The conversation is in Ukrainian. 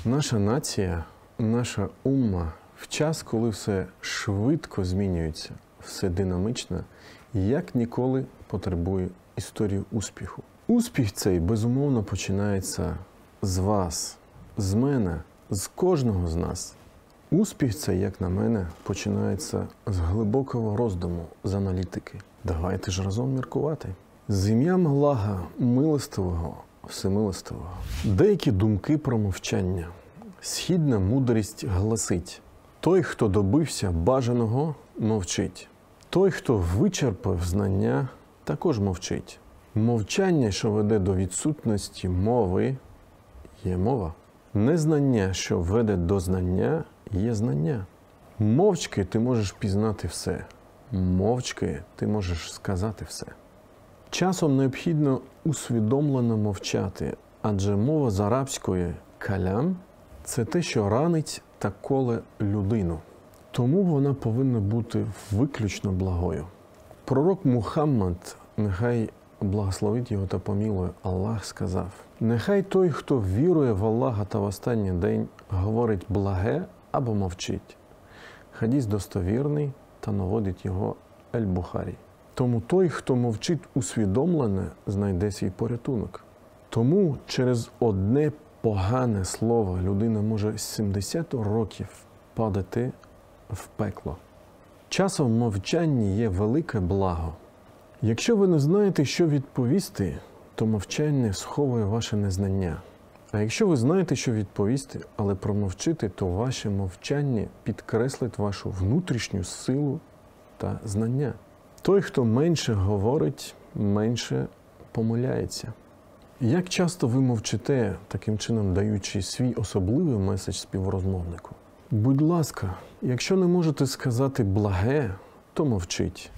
Наша нація, наша умма в час, коли все швидко змінюється, все динамично, як ніколи потребує історії успіху. Успіх цей, безумовно, починається з вас, з мене, з кожного з нас. Успіх цей, як на мене, починається з глибокого роздуму, з аналітики. Давайте ж разом міркувати. З ім'ям Аллаха, милостивого, всемилостивого. Деякі думки про мовчання. Східна мудрість гласить: той, хто добився бажаного, мовчить. Той, хто вичерпав знання, також мовчить. Мовчання, що веде до відсутності мови, є мова. Незнання, що веде до знання, є знання. Мовчки ти можеш пізнати все. Мовчки ти можеш сказати все. Часом необхідно усвідомлено мовчати, адже мова з арабської «калям» – це те, що ранить та коле людину. Тому вона повинна бути виключно благою. Пророк Мухаммад, нехай благословить його та помілує Аллах, сказав: «Нехай той, хто вірує в Аллаха та в останній день, говорить благе або мовчить». Хадіс достовірний та наводить його Аль-Бухарі. Тому той, хто мовчить усвідомлене, знайде свій порятунок. Тому через одне погане слово людина може 70 років падати в пекло. Часом в мовчанні є велике благо. Якщо ви не знаєте, що відповісти, то мовчання сховує ваше незнання. А якщо ви знаєте, що відповісти, але промовчити, то ваше мовчання підкреслить вашу внутрішню силу та знання. Той, хто менше говорить, менше помиляється. Як часто ви мовчите, таким чином даючи свій особливий меседж співрозмовнику? Будь ласка, якщо не можете сказати благе, то мовчіть.